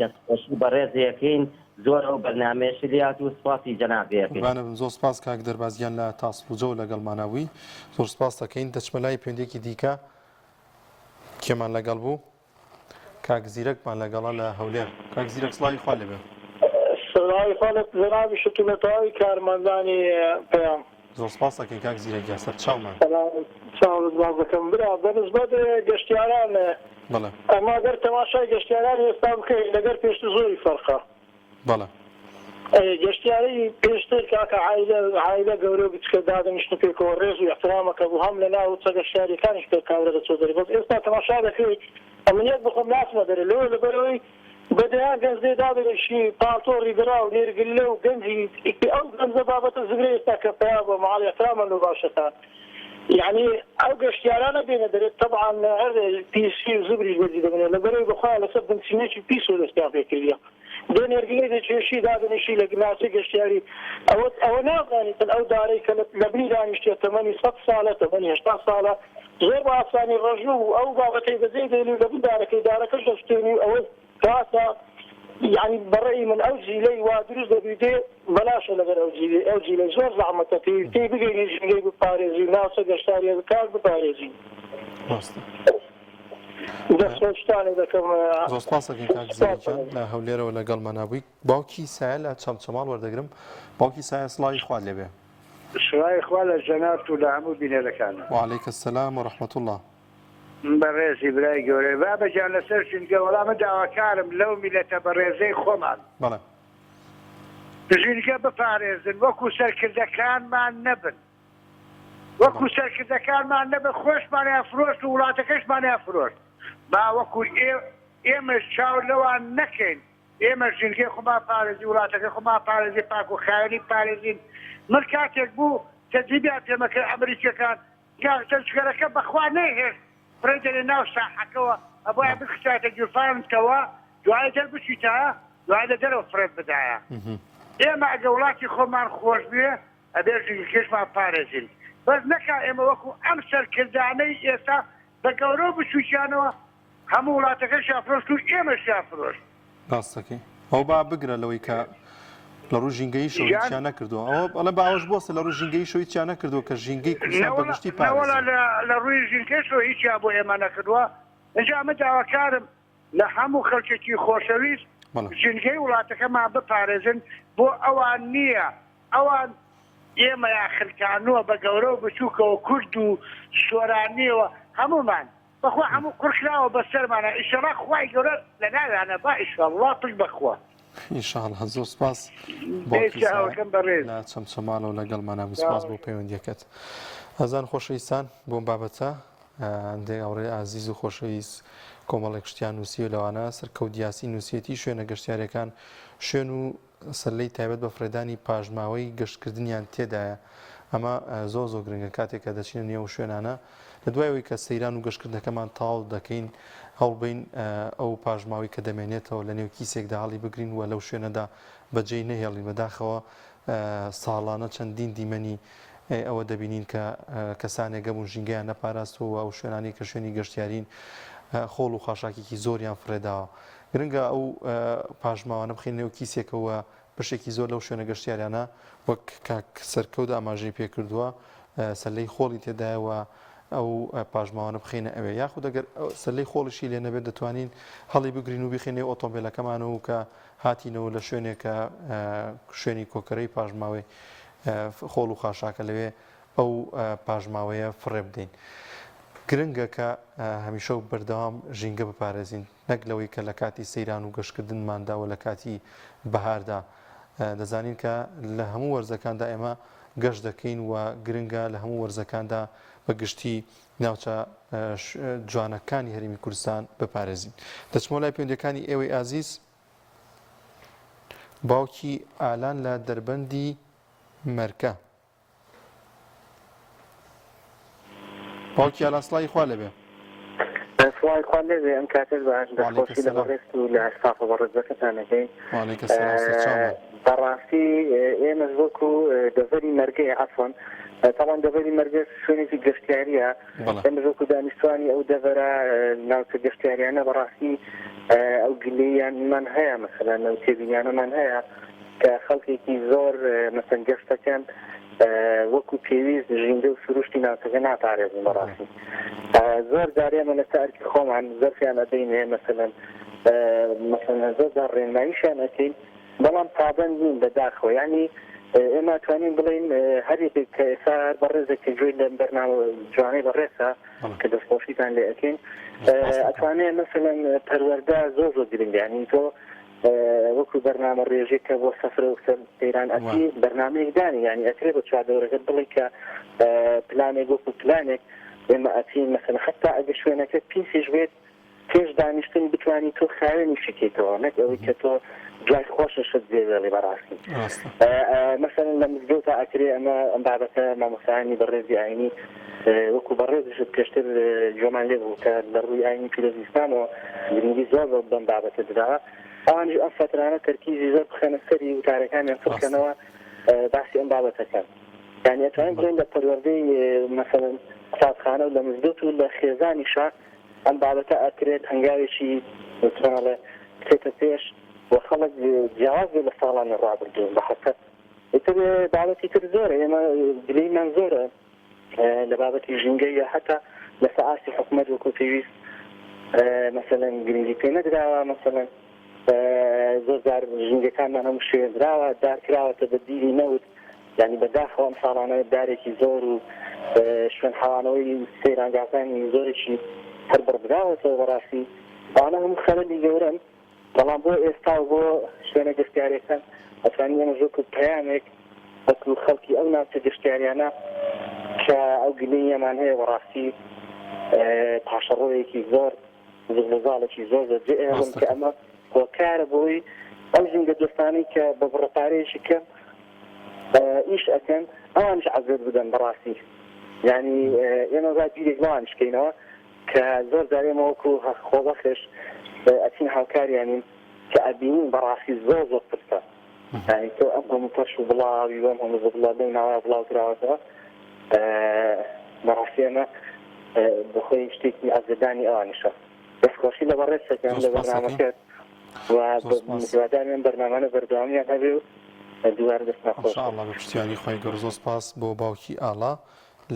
دەستخۆشی بەڕێزەکەین زۆر ئەو بەرنامەیەش لات و سپاسی جەنابەکەین زۆر سپاس کاک دەربازیان لە تاسفلوجە و لەگەڵمانەوەی زۆر سپاس دەکەین دەچمە لای پێندێکی دیکە کێمان لەگەڵ بوو کاک زیرەکمان لەگەڵا لە هەولێر کاک زیرەک سڵاوی خوا لێبێ سڵاوی خوا جەنابی شتومەتەواوی کارمەندانی پەیام زۆر سپاس دەکەین کاک زیرەک یاسەر چاومان چاوت باز دەکەم برا بەنسبەت گەشتیاران بەڵێ ئەما گەر تەماشای گەشتیاران ئێستا بکەین لەگەر پێشتر زۆری فەرقە بەڵێ گەشتیاری پێشتر کاکە عایلە گەورە و بچکە دادەنیشتن پێکەوە ڕێز و احترامەکە بوو هەم لە ناو چە گەشتیاریەکانیش پێ کاورە دەچۆ دەری بەس ئێستا تەماشا دەکەیت ئەمنیەت بخۆم ناسمە دەرێ لەوە لەبەرەوەی بەدەیان گەنجێ دادەشی پاڵتۆڕی درا و لێرگلە و گەنجی ئەو گەنجە بابەتە زگرێ ئێستا کە پیا بە ماڵی احترامە لە باشەکان يعني او گشتیارانە بینە دەرێت طبعا هەر پیسی و زبری وەرزی دەبنێت لەبەرەوەی بخوا لەسەر بنچینێکی پیس و دەستیان پێکردیە دێنێرگلەی دەچێشی دادنیشی لە گناسی گەشتیاری ئەوە نازانیتن ئەو دارەی کە لە بنی دانیشتێت تەمەنی 100 ساڵە تەمەنی 80 ساڵە زۆر بە ئاسانی ڕەژوو و ئەو بابەتەی بەجێ دێنی لە بن دارەکەی دارەکەش دەستێنی و ئەوە کاتە يعني برأي من أوجي لي وادرس بدي بلاش لغير أوجي لي زور زعمت تي بيجي يجي بباريزي ناس قشتاري الكار بباريزي دەستۆشتانی دەکەم زۆر سپاس دەکەین کاک زیرەکیان لە هەولێرەوە لەگەڵمان بووی باوکی سایە لە چەمچەماڵ وەردەگرم باوکی سایە سڵاوی خوا لێبێ سڵاوی خوا لە جەناب و لە هەموو بینەرەکانە وعەلەیکە السەلام وەڕەحمەتوڵڵا بەڕێزی برای گەورەی بابەجان لەسەر ژینگە وەڵامە داواکارم لەو میلەتە بەڕێزەی خۆمان بەڵێ ژینگە بپارێزن وەکو سەرکردەکانمان نەبن وەکو سەرکردەکانمان نەبن خۆشمانیان فرۆشت و وڵاتەکەشمانیان فرۆشت با وەکو ئێمەش چاو لەوان نەکەین ئێمە ژینگەی خۆمان پارێزی وڵاتەکە خۆمان پارێزی پاک و خاوێنی پارێزین من کاتێک بوو تەجریبیان پێمەکرد ئەمریکیەکان تەجگەرەکە بەخوا نەیهێشت فرێدەێ ناو ساحەکەەوە ئەبواە بخشاتە گیرفانتەوە دوای دەر بچیتە دوای لە دەرەوە فرێت بدایە ئێمە ئەگە وڵاتی خۆمان خۆش بێ ئەبێ ژینگەکەشمان پارێزین بەس نەکا ئێمە وەکو ئەم سەرکردانەی ئێستا بە گەورە و بچووکیانەوە هەموو وڵاتەکە شافرۆشت و ئێمە شافرۆشت ڕاستەکەی ئەو با بگرە لەوەی کە لە ڕوو ژینگەی شەویان نەکردووە ئەوە ئەڵە باوەش بۆسە لە ڕوو ژینگەی شەویان نەکردووە کە ژینگەی کوردستان بەگشتی پارێزی لە ڕووی ژینگەیشەوە هیچیان بۆ ئێمە نەکردووە ئەجا ئەمە داواکارم لە هەموو خەڵکێکی خۆشەویست ژینگەی وڵاتەکەمان بپارێزن بۆ ئەوان نییە ئەوان ئێمە یا خلکانووە بە گەورە و بچووکەوە کورد و سۆرانیەوە هەمومان بەخوا هەموو قورکراوە بەسەرمانە ئیشەڵا خوای گەورە لە ناویانە با ئیشەڵڵا پشت بەخوا ئینشاءڵڵا زۆر سپاس لە چەمچەماڵەوە لەگەڵمانە سپاس بۆ پەیوەندیەکەت ئەزان خۆشەویستان بۆم بابەتە ئەندێ ئەوڕێ ئازیز و خۆشەویست کۆمەڵێک شتیان نووسی و لەوانە سەرکەوت یاسی نووسەتی شوێنە گەشتیارەکان شوێن و سەرلەی تایبەت بە فرێدانی پاژماوەی گەشتکردنیان تێدایە ئەمە زۆر گرنگە کاتێک کە دەچینە نێو شوێنانە لە دوایەوەی کە سەیران و گەشتکردنەکەمان تاڵ دەکەین هەڵبین ئەو پاژماوەی کە دەمێنێتەوە لە نێو کیسێکدا هەڵی بگرین و لەو شوێنەدا بەجێی نەهێڵین بەداخەوە ساڵانە چەندین دیمەنی ئەوە دەبینین کە کەسانێک گەبوون ژینگەیان نەپاراستەوە ئەو شوێنانی کە شوێنی گەشتیارین خۆڵ و خاشاکێکی زۆریان فرێداوە گرنگە ئەو پاژماوانە بخینێ و کیسێکەوە بەشێکی زۆر لەو شوێنە گەشتیاریانە وەک سەرکەوت ئاماژەی پێکردووە سەلەی خۆڵی تێدایەوە ئەو پاژماوانە بخینە ئەوێ یاخود ئەگەر سەلەی خۆڵشی لێ نەبێت دەتوانین هەڵی بگرین و بخینێ ئۆتۆمبیلەکەمانەوە کە هاتینەوە لە شوێنێکە شوێنی کۆکەرەی پاژماوەی خۆڵ و خاشاکە لەوێ ئەو پاژماوەیە فڕێ بدەین. گرنگە کە هەمیشە و بەردەوام ژینگە بپارێزین نەک لەوەی کە لە کاتی سەیران و گەشتکردنمانداوە لە کاتی بەهاردا دەزانین کە لە هەموو وەرزەکاندا ئێمە گەشت دەکەین و گرنگە لە هەموو وەرزەکاندا بەگشتی ناوچە جوانەکانی هەرێمی کوردستان بپارێزین. دەچمە لای پەیوەندیەکانی ئێوەی ئازیز باوکی ئالان لە دەربەندی مەرکە. باوکی ئالان سڵای خوا لەبێ. سڵای خوا لەبێ ئەم کاتێک باش دەخۆشی لە بەڕێست و لە ئەشتافە بەڕێزەکەتانەکەی. بەڕاستی ئێمە وەکو دەڤەری مەرگەی عەفوان طبعا دەڤەری مەرگە شوێنێکی گەشتیاریە ئێمە وەکو دانیشتوانی ئەو دەڤەرە ناوچە گەشتیاریانە بەڕاستی ئەو گلەییانمان هەیە مەسەلەن ئەو تێبینیانەمان هەیە کە خەڵکێکی زۆر مەسەن گەشتەکەن وەکو پێویست ژینگە و سروشتی ناوچەکە ناپارێزن بەڕاستی زۆر جارێ ئێمە لە سەرکی خۆمان زۆرفیان ئەدەینێ مەسەلەن زۆر جار ڕێنماییشیان ئەکەین بەڵام پابەند نین بەداخەوە یعنی ئێمە توانین بڵین هەرێکێک کە ئێستا بەڕێزێکی گوێی لە بەرنامە جوانەی بەڕێسە کە دەستخۆشیتان لێ ئەکەین ئەتوانێت مەسەلەن پەروەردە زۆر زۆر گرنگە یعنی تۆ وەکو بەرنامە ڕێژێک کە بۆ سەفرە و سەیران ئەچی بەرنامەیەک دانی یعنی ئەکرێ بە چوادەورەکەت بڵێ کە پلانێک وەکو پلانێک ئێمە ئەچین مەسەلەن حتا ئەگە شوێنەکە پیسیش بێت پێش دانیشتن بتوانی تۆ خاوێنی شکێتەوە نەک ئەوەی کە تۆ جای خۆشەشت جێبێڵێ بەڕاستی مەسەلەن لە مزگەوتە ئەکرێ ئەمە ئەم بابەتە مامۆستایانی بەڕێزی ئاینی وەکو بەڕێزیشت پێشتر جۆمان لێ بوو کە لە ڕووی ئاینی پیرۆزیستانەوە گرنگی زۆر بەم بابەتە دراوە ئەوانش ئەم فترانە تەرکیزی زۆر بخەنە سەری وتارەکانیان بکەنەوە باسی ئەم بابەتەکان یعنی ئەتوانین بڵێن لە پەروەردەی مەسەلەن قوتابخانە و لە مزگەوت و لە خێزانیشە ئەم بابەتە ئەکرێت هەنگاوێکی وتمانڵێ بچێتە پێش وخلق جواز لسالان الرابردون بحثت إتر بابتي ترزورة إما دليل منزورة لبابتي جنجية حتى لسعاسي حكمت وكوفيويس مثلا جرينجي كينا دراوة مثلا زوزار جنجي كان أنا مش دراوة دار كراوة تبديلي نود يعني بداخل أمثالنا داري زور شون حوانوي سيران قاعدين زوري شيء هربر دراوة وراسي أنا هم خلني جورن بەڵام بۆ ئێستا و بۆ شوێنە گەشتیارەکان ئەتوانین ئێمە زۆر پەیامێک وەکو خەڵکی ئەو ناوچە گەشتیاریانە کە ئەو گلەیەمان هەیە بەڕاستی پاشەڕۆیەکی زۆر زڵزاڵێکی زۆر جێئێڵم کە ئەمە هۆکارە بۆی ئەو ژینگە دۆستانەی کە بە بڕەپارەیەشی کەم ئیش ئەکەن ئەوانش عەزت بدەن بەڕاستی یعنی ئێمە با بیرێک لەوانشکەینەوە کە زۆر جار ئێمە وەکو خۆبەخش ئەچین هاوکاریانین کە ئەبینین بەڕاستی زۆر زۆر پرسە یعنی تۆ ئەم هەموو پەش و بڵاوی وەم هەموو بڵاو لەو ناوە بڵاو کراوەتەوە بەڕاستی ئەمە بەخۆی شتێکی ئازادانی ئەوانیشە دەستخۆشی لە بەڕێزەکەم لە بەرنامەکەت و میوادارم بەرنامانە بەردەوامیان هەبێ و دووبارە دەست نەخۆش ئینشاءالله بە پشتیوانی خۆی گەور زۆر سپاس بۆ باوکی ئاڵا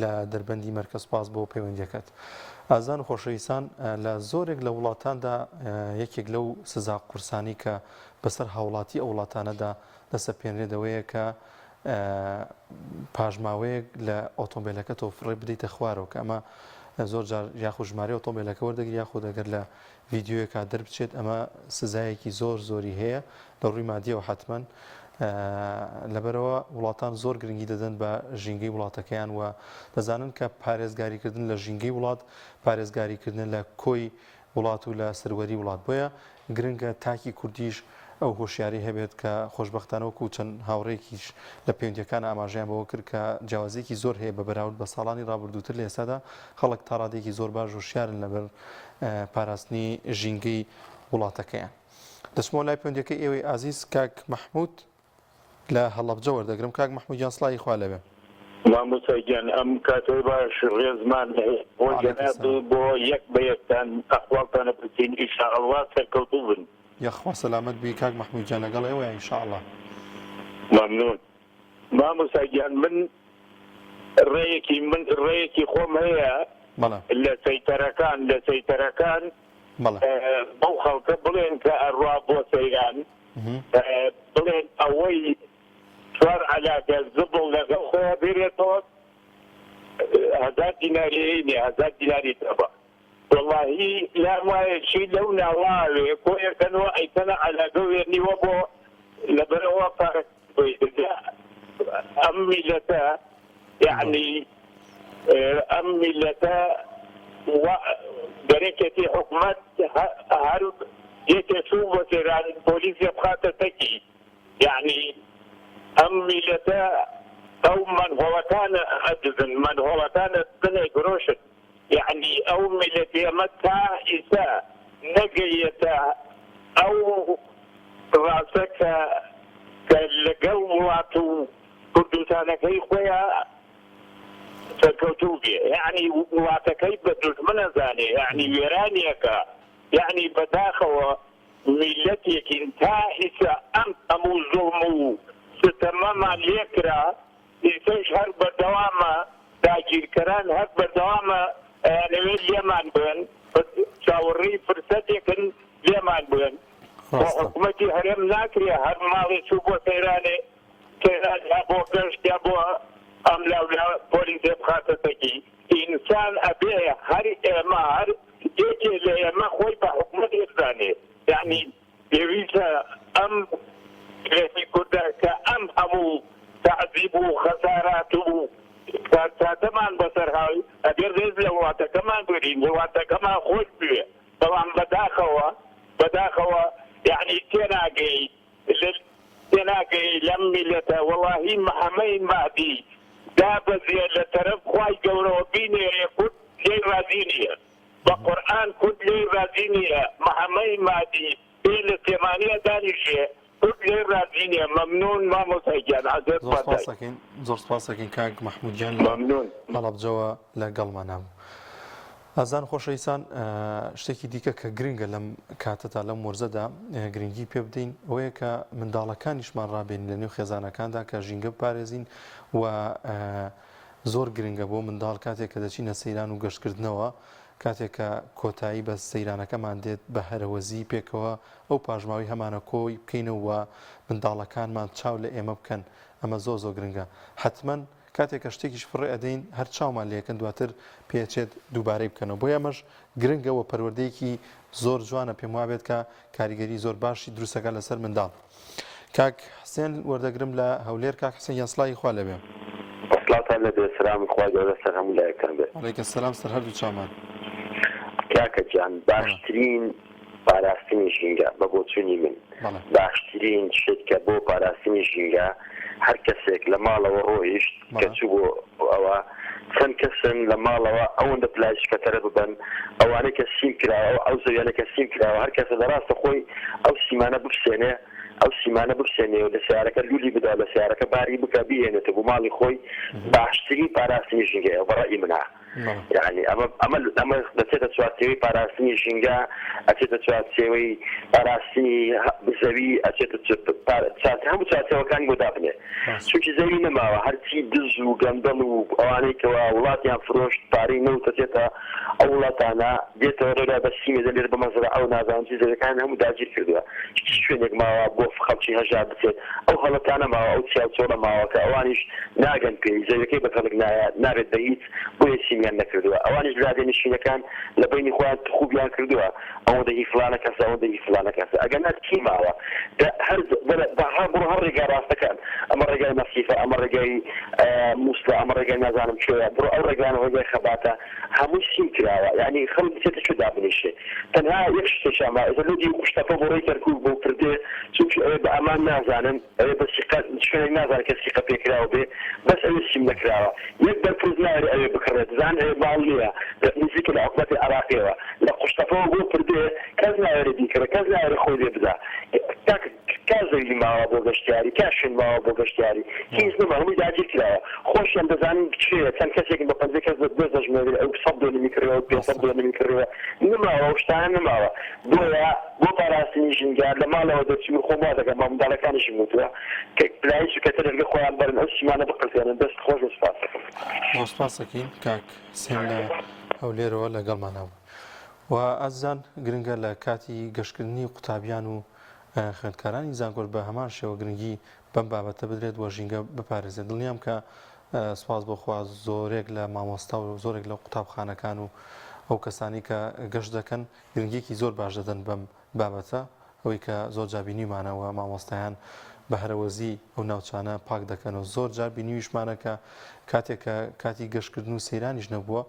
لە دەربەندی مەرکەز سپاس بۆ پەیوەندیەکەت. ئازان و خۆشەویستان لە زۆرێک لە وڵاتاندا یەکێک لەو سزا قورسانی کە بەسەر هاوڵاتی ئەو وڵاتانەدا دەسەپێنرێتەوەیە کە پاژماوەیەک لە ئۆتۆمبیلەکە تۆ فڕێ بدەیتە خوارەوە کە ئەمە زۆر جار یاخود ژمارە ئۆتۆمبیلەکە وەردەگری یاخود ئەگەر لە ڤیددیۆیەکە دەربچێت ئەمە سزایەکی زۆر زۆری هەیە لە ڕووی مادیەوە حتمەن لەبەرەوە وڵاتان زۆر گرنگی دەدەن بە ژینگەی وڵاتەکەیان و دەزانن کە پارێزگاریکردن لە ژینگەی وڵات پارێزگاریکردن لە کۆی وڵات و لە سەروەری وڵات بۆیە گرنگە تاکی کوردیش ئەو هۆشیاری هەبێت کە خۆشبەختانەوەکو چەند هاوڕێکیش لە پەیوەندیەکان ئاماژەیان بەوە کرد کە جیاوازێکی زۆر هەیە بە بەراورد بە ساڵانی ڕابردووتر لە ئێستادا خەڵک تا ڕادێکی زۆر باش هۆشیارن لەبەر پاراستنی ژینگەی وڵاتەکەیان. دەچمەوە لای پەیوەندیەکەی ئێوەی ئازیز کاک مەحموود لە هەڵەبجە وەردەگرم. کاک مەحموود گیان سڵای خوا لەبێ. مامۆستاگیان ئەم کاتەوە باش ڕێزمان بۆ جەناب بۆ یەک بە یەکتان ئەحواڵتانە بچین ئینشاءالله سەرکەوتوو بن. یەخوا سەلامەت بی کاک مەحموود جان لەگەڵ ئێوەیە ئینشاءالله. مەمنون. مامۆستاگیان من ڕێیەکی خۆم هەیە لە سەیتەرەکان بەو خەڵکە بڵێن کە ئەڕوا بۆ سەیران بڵێن ئەوەی 4 عەلاقە زبڵ لەگەڵ خۆیان بێرێتەوە 1000 دیناری نیە 1000 دیناری تەبە. وەڵاهی لام وایە چی لەو ناواوێ کۆیەکەنەوە ئەیکەنە عەلاقە وێرنیوە بۆ لەبەرەوە پارەک ئەم میلەتە یعنی ئەم میلەتە گەرێکێتی حکومەت هەر یەکێ چوو بۆ سێران پۆلیسێ بخاتە تەکی یعنی ئەم میلەتە ئەو منهۆڵەکانە ئەدزن منهۆڵەکانە بنێ گرۆشت یعنی ئەو میلەتی ئەمە تا ئیسا نەگەیەتە ئەو ڕاستە کە لەگەڵ وڵات و کوردستانەکەی خۆیان سەرکەوتوو بێ یعنی وڵاتەکەی بە دوژمن نەزانێ یعنی وێرانیەکە یعنی بەداخەوە میلەتێکین تا ئیسا ئەم هەموو زوڵم و ستەمەمان لێکرا ئیسەش هەر بەردەوامە داگیرکەران هەر بەردەوامە لەوێ لێمان بن چاوەڕێی فرسەتێکن لێمان بن بۆ حکوومەتی هەرێم ناکرێ هەر ماڵی چوو بۆ سەیرانێ سەیران یا بۆ گەشت یا بۆ ئەم لاولا پۆلیسێ بخاتە تەکی ئینسان ئەبێ هەر ئێمە هەر یەکێ لە ئێمە خۆی بە حکوومەت ئێزانێ یعنی پێویستە ئەم کرێتی کوردە کە ئەم هەموو تعذیب و خەسارات و کاتەمان بەسەرهاوی ئەبێ ڕێز لە وڵاتەکەمان بگرین وڵاتەکەمان خۆش بوێ بەڵام بەداخەوە یعنی تێناگەی لەم میلەتە وەڵاهی محەمەی مادی دابەزێ لە تەرەف خوای گەورەوە بینێرێ کورد لێی ڕازی نییە بە قورئان کورد لێی ڕازی نییە محەمەی مادی پێ لە تێمانیە دانیشێ کورد لێی ڕازی نییە مەمنون مامۆستاگیان زۆر سپاسەکەین کاک مەحموود گیان مەمنون هەڵەبجەوە لەگەڵمان هەبوو. ئازان خۆشەویستان شتێکی دیکە کە گرنگە لەم کاتەدا لەم وەرزەدا گرنگی پێ بدەین ئەوەیە کە منداڵەکانیشمان ڕابێن لە نێو خێزانەکاندا کە ژینگە بپارێزین و زۆر گرنگە بۆ منداڵ کاتێک کە دەچینە سەیران و گەشتکردنەوە کاتێک کە کۆتایی بە سەیرانەکەمان دێت بە هەرەوەزی پێکەوە ئەو پاژماوی هەمانە کۆی بکەینەوە منداڵەکانمان چاو لە ئێمە بکەن ئەمە زۆر گرنگە حتمەن کاتێک کە شتێکیش فڕێ ئەدەین هەر چاومان لێکن دواتر پێچێت دووبارەی بکەنەوە بۆ ئەمەش گرنگەوە پەروەردەیەکی زۆر جوانە پێم وابێت کە کاریگەری زۆر باشی دروستەکە لەسەر منداڵ. کاک حسێن وەردەگرم لە هەولێر کاک حسێن یاسڵای خوا لەبێ وەسڵاتان لەبێ سلام خوا گەورە سەر هەموو لایەکان بێت. عەلەیکە سەلام سەر هەردوو چاومان. کاکە گیان باشترین پاراستنی ژینگە بە بۆچوونی من باشترین شتێکە بۆ پاراستنی ژینگە هەر کەسێک لە ماڵەوە ڕۆیشت کە چوو بۆ ئەوە چەند کەسن لە ماڵەوە ئەوەندە پلایشکەتەرە ببن ئەوانەی کە سیم کراوە ئەو زەویانە کە سیم کراوە هەر کەسە دەڕاستە خۆی ئەو سیمانە بکسێنێ ئەو سیمانە بکسێنێ و لە سیارەکە لولی بدا لە سیارەکە باری بکە بهێنێتە بۆ ماڵی خۆی باشترین پاراستنی ژینگەیە بەڕای منە. يعني أما دەچێتە چوارچێوەی پاراستنی ژینگە ئەچێتە چوارچێوەی پاراستنی بزەوی ئەچێتە هەموو چوارچێوەکانی بۆ دابنێ چونکی زەوی نەماوە هەرچی دز و گەندەڵ و ئەوانەی کەوا وڵاتیان فرۆشت پارەی نەوت دەچێتە ئەو وڵاتانە دێتەوە ڕێگا بە سیمێ دەلێر بە مەزرە ئەو نازانم چیزەکان هەموو داگیر کردووە شوێنێک ماوە بۆ خەڵکی هەژار بچێت ئەو هەڵەتانە ماوە ئەو چاوچۆڵە ماوە کە ئەوانیش ناگەن پێی زەویەکەی بە خەڵک نابێت بە هیچ بۆیە سیمیان نەکردووە ئەوانیش برادێنشینەکان لە بینی خۆیان خوبیان کردووە ئەوەندە هی فلانە کەسە ئەوەندە هی فلانە کەسە ئەگەر نات کی ماوە بڕۆ هەر ڕێگا ڕاستەکان ئەمە ڕێگای مەسیفە ئەمە ڕێگای موسڵە ئەمە ڕێگای نازانم کوێیە بڕۆ ئەو ڕێگانە ڕێگای خەباتە هەموو سیم کراوە یعنی خەڵک بچێتە چ دابنیشێ تەنها یەک شتێکما ئەزەلودی قوشتەپە بۆ ڕێی کەرکوو بۆ کردێ چونکی ئەوێ بە ئەمان نازانن ئەوێ بە شوێنێک نازانێت کە سیقە پێکراوە بێ بەس ئەوێ سیم نەکراوە یەک بەرپرز ناوێت ئەوێ بکڕێت زان ئەوێ ماڵ نییە نزیکە لە حکومەتی عراقیەوە لە قوشتەپەوە بۆ کردێ کەس ناوێت بیکرێت کەس ناوێت خۆی لێ بدا کازەوی ماوە بۆ گەشتیاری کاشن ماوە بۆ گەشتیاری هیچ نەما هەمووی داگیر کراوە خۆشیان دەزانین کێ چەند کەسێکی بە 50 کەس دەژمێری ئەو 100 دۆنمی کردەوە 500 دۆنمی کردەوە نماوە ئەو شتانە نماوە بۆیە بۆ پاراستنی ژینگار لە ماڵەوە دەچین خۆم وا دەکەم مامۆنداڵەکانیشم وتووە کە پلایش کەتە دەرگە خۆیان بەرن ئەو سیمانە بقرسێنن دەست خۆش و سپاس دەکەم سپاس دەکەین کاک سێن لە ئەو لێرەوە لەگەڵمانەوە و ئازان گرنگە لە کاتی گەشتکردنی قوتابیان و خوێندکارانی زانکۆ بە هەمان شێوە گرنگی بەم بابەتە بدرێت وە ژینگە بپارێزێت دڵنیام کە سپاس بۆخوا زۆرێک لە مامۆستا و زۆرێک لە قوتابخانەکان و ئەو کەسانی کە گەشت دەکەن گرنگیەکی زۆر باش دەدەن بەم بابەتە ئەوەی کە زۆر جار بینیمانەوە مامۆستایان بە هەرەوەزی ئەو ناوچانە پاک دەکەن و زۆر جار بینیویشمانە کە کاتێک کە کاتی گەشتکردن و سەیرانیش نەبووە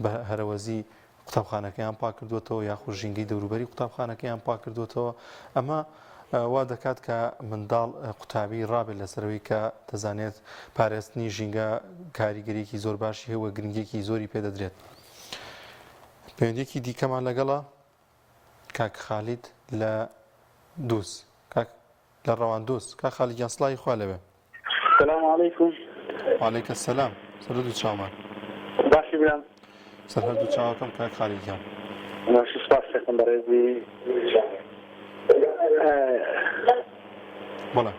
بە هەرەوەزی قوتابخانەکەیان پاک کردوێتەوە یاخود ژینگەی دەوروبەری قوتابخانەکەیان پاک کردوێتەوە ئەمە وا دەکات کە منداڵ قوتابی ڕابێت لەسەرەوەی کە دەزانێت پارێستنی ژینگە کاریگەریەکی زۆر باشی هەیە گرنگێکی زۆری پێدەدرێت پەیوەندیەکی دیکەمان لەگەڵە کاک خالید لە دووس لە ڕەوان دووس کاک خالیدیان سڵاوی خوا لەوێ السلام علیکم وعلیکم السلام سەرهەردوو چاومان باشی برام سەرهەردوو چاوەکەم کاک خالیدیان ماشی سپاس دەکەم بەڕێزی بەڵێ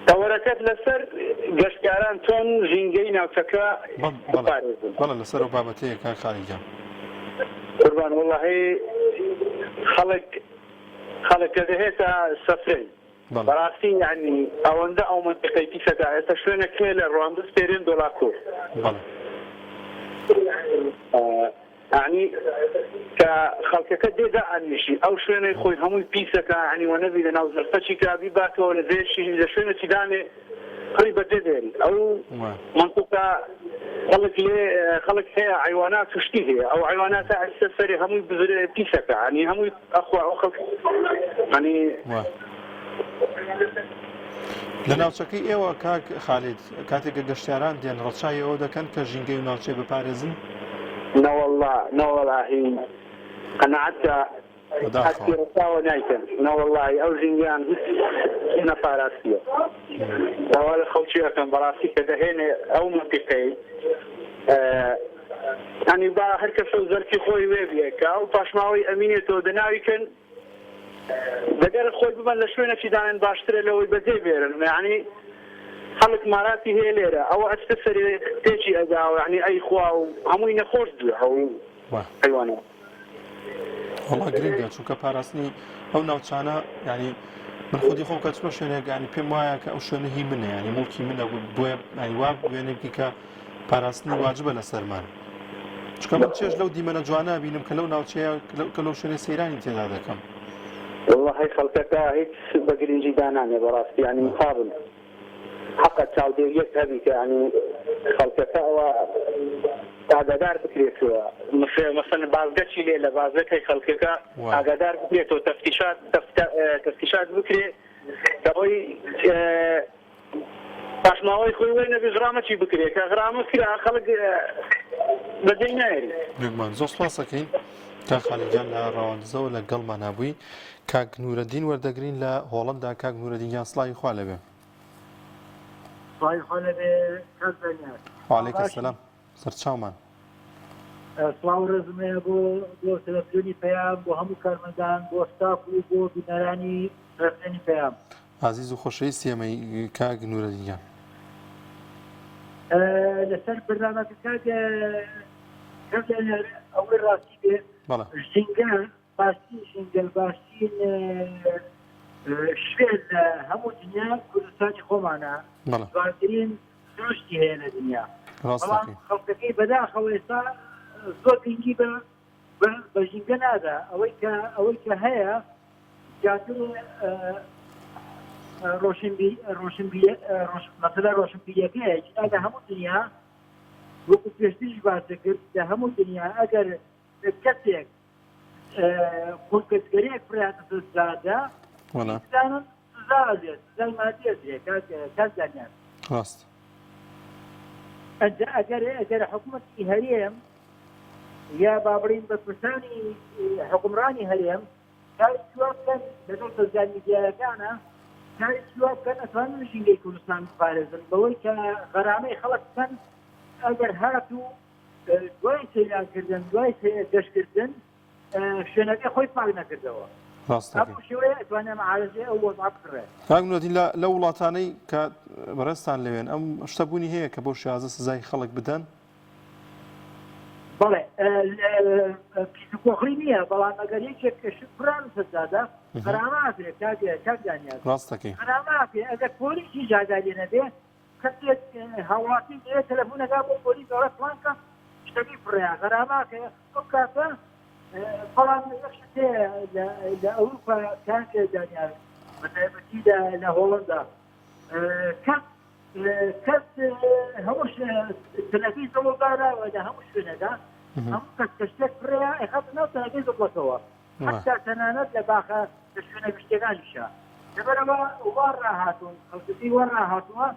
تەوەرەکەت لەسەر گەشتیاران چۆن ژینگەی ناوچەکە بپارێزن بەڵێ لەسەر ئەو بابەتەیە کاک خالیدیان قوربان وەڵڵاهی خەڵک دەهێتە سەفرەی بەڕاستی یعنی ئەوەندە ئەو منطقەی پیسەکە ئێستا شوێنێک هەیە لە ڕواندز پێرێن دۆڵاکۆر یعنی کە خەڵکەکە دێدا ئەنیشی ئەو شوێنەی خۆی هەمووی پیسەکە عنی وە نەبی لە ناو زەرفەچی کابی باتەوە لە زێرشی لە شوێنێکی دانێ خۆی بەدێ دێن ئەو منطقە خەڵک هەیە حیوانات توشتی هەیە ئەو حیواناتە ئەستا سەری هەمووی بزرێ پیسەکە عنی هەمووی ئەخوا ئەو خەڵک عنی لە ناوچەکەی ئێوە کاک خالید کاتێک گەشتیاران دێن ڕەچای ئەوە دەکەن کە ژینگەی و ناوچەی بپارێزن نەوەڵڵاهی قەنەعەتە حەسکی ڕەچاوە نایکەن نەوەڵڵاهی ئەو ژینگیان هیچ نەپاراستیە داوا لە خەڵکیەکەن بەڕاستی کە دەهێنێ ئەو منطقەی ینی با هەر کەسە زەرکی خۆی وێ بێ کە ئەو پاشماوەی ئەمینێتەوە دەناویکەن دەگەر خۆی ببەن لە شوێنێکی دانێن باشترە لەوەی بەجێ بێرن یعنی خەڵک ماراتی هەیە لێرە ئەوە ئەستە سەری تێکی ئەداوە یعنی ئەی خوا و هەمووی نەخۆش دوێ ئەو حیوانە وەڵا گرنگە چونکە پاراستنی ئەو ناوچانە ینی من خودی خۆم کە چمە شوێنێک ینی پێم وایە کە ئەو شوێنە هی منە ینی موڵکی منە بۆیە ینی وا وێنێکی کە پاراستنی واجبە لە سەرمان چونکە من چێژ لەو دیمەنە جوانە بینم کە لەو ناوچەیە کە لەو شوێنە سەیرانی تێدا دەکەم والله خەڵکەکە هیچ بە گرنگی دانانێ بەڕاستی ینی مخابن حقا چاودێریەک هەبی کە ینی خەڵکەکە ئەوە ئاگادار بکرێتەوە مەسەن بازگەچی لێ لە بازەکەی خەڵکەکە ئاگادار بکرێتەوە تەفتیشات بکرێ ئەوەی پاشماوەی خۆی وێ نەبێ غرامەچی بکرێت کە غرامە کرا خەڵک بەجێی نایێری زۆر سپاس دەکەین کاک خالیدیان لە ڕەواندزەوە لە گەڵمان نابووی کاک نورەدین وەردەگرین لە هۆڵەندا کاک نورەدینیان سڵاوی خوا لەبێ وعلیکم السلام سەرچاومان سڵاو ڕێزمەیە بۆ تەلەڤیزیۆنی پەیام بۆ هەموو کارمەندان بۆ ستاف و بۆ بینەرانی ڕێزمەنی پەیام عزیز و خۆشەویستی ئەمەی کاک نورەدینیان لەسەر بەرنامەکە ئەوەی ڕاستی بێ ژینگە باشترین ژینگە باشترین شوێن لە هەموو دنیا کوردستانی خۆمانە جوانترین دروستی هەیە لە دنیا بەڵام خەڵکەکەی بەداخەوە ئێستا زۆر گرنگی بە ژینگە نادا ئەوەی کە هەیە زیاتر مەسەلە ڕۆشنبیریەکەیە لە هەموو دنیا وەکو پێشتریش باسە کرد لە هەموو دنیا ئەگەر کەسێک خۆکەسگەریەک فراتە سزادا دانن سزا سزای مادیە کاس دانیان ڕاست ئەگەر حکوومەتی هەرێم یا با بڵین بە پرسانی حکومڕانی هەرێم کاری چوە بکەن لەگەڵ سۆسیال میدیایەکانە کاری چوە بکەن ئەتوانن ژینگەی کوردستان بپارێزن بەوەی کە غەرامەی خەڵک بکەن ئەگەر هاتوو دوای سەیرانکردن دوای گەشتکردن شوێنەکەی خۆی پاک نەکردەوە هەموو شێوەیە ئەتوانێ مەعارەزەی ئەو وەزع بکڕێت. کاک نورەدین لە وڵاتانەی کە بەڕێستان لەوێن ئەم شتەبوونی هەیە کە بۆ شێوازە سزای خەڵک بدەن؟ بەڵێ پیسکۆخری نییە بەڵام ئەگەر یەکێک کەشت پران سەدادا غەراماتێ کاک دانیار ڕاستەکەی غەراماتێ ئەگەر پۆلیسی جادالێ نەبێ کەسێک هاوڵاتی دێ تەلەفۆنەکە بۆ پۆلیس گەورە پڵانکە شتەکەی پڕەیە غەراماتێ ئەو کاتە بەڵام یەکشتێ لە ئەوروپا کاک دانیار بەتایبەتی لە هۆڵندا کەس هەموو تەلەفی زەوەداراوە لە هەموو شوێنەدا هەموو کەس کە شتێک پڕەیە ئەخات ناو تەلەفی زەوەتەوە حتا تەنانەت لە باخە لە شوێنە گشتەکانیشە لەبەرەوە وا ڕاهاتوون خەڵکتی وا ڕاهاتووە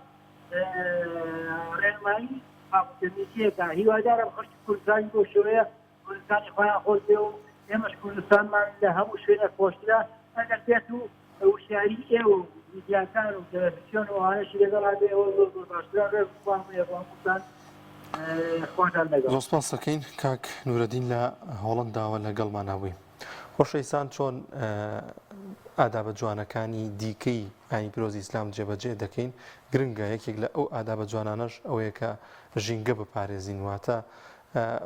ڕێنمایی پاکوتەرنیسیەکە هیوادارم خەڵکی کوردستانی بۆ شێوەیە کوردستانی خۆیان خۆش بێ و ئێمەش کوردستانمان لە هەموو شوێنە خۆشترا ئەگەر بێت و وشیاری ئێوە و میدیاکان و تەلەڤیزیۆن و ئەوانەشی لەگەڵا بێ ئەوە زۆر باشترا ڕێز بخوام هەمووتان خواتان لەگەڵ. زۆر سپاس دەکەین کاک نورەدین لە هۆڵنداوە لەگەڵمان هەبووی. خۆشەویستان چۆن ئادابە جوانەکانی دیکەی ئاینی پیرۆزی ئیسلام جێبەجێ دەکەین گرنگە یەکێک لە ئەو ئادابە جوانانەش ئەوەیە کە ژینگە بپارێزین واتە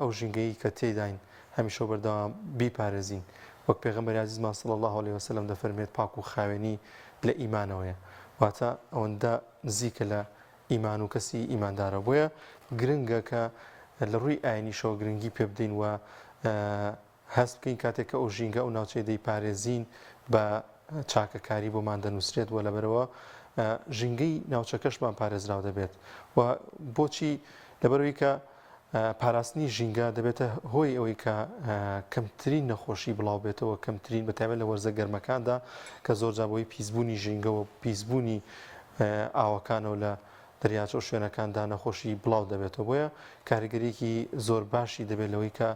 ئەو ژینگەی کە تێداین هەمیشە بەردەوام بیپارێزین وەک پێغەمبەری عەزیزمان صلی الله علیه وسلم دەفەرمێت پاک و خاوێنی لە ئیمانەوەیە واتە ئەوەندە نزیکە لە ئیمان و کەسی ئیماندارە بۆیە گرنگە کە لە ڕووی ئاینیشەوە گرنگی پێ بدەین و هەست بکەین کاتێک کە ئەو ژینگە ئەو ناوچەی دەیپارێزین بە چاکەکاری بۆمان دەنووسرێت وە لەبەرەوە ژینگەی ناوچەکەشمان پارێزراو دەبێت و بۆچی لەبەرەوەی کە پاراستنی ژینگە دەبێتە هۆی ئەوەی کە کەمترین نەخۆشی بڵاو بێتەوە کەمترین بەتایبەت لە وەرزە گەرمەکاندا کە زۆرجا بۆی پیسبوونی ژینگەوە پیسبوونی ئاوەکانەوە لە دەریاچە و شوێنەکاندا نەخۆشی بڵاو دەبێتەوە بۆیە کاریگەریەکی زۆر باشی دەبێت لەوەی کە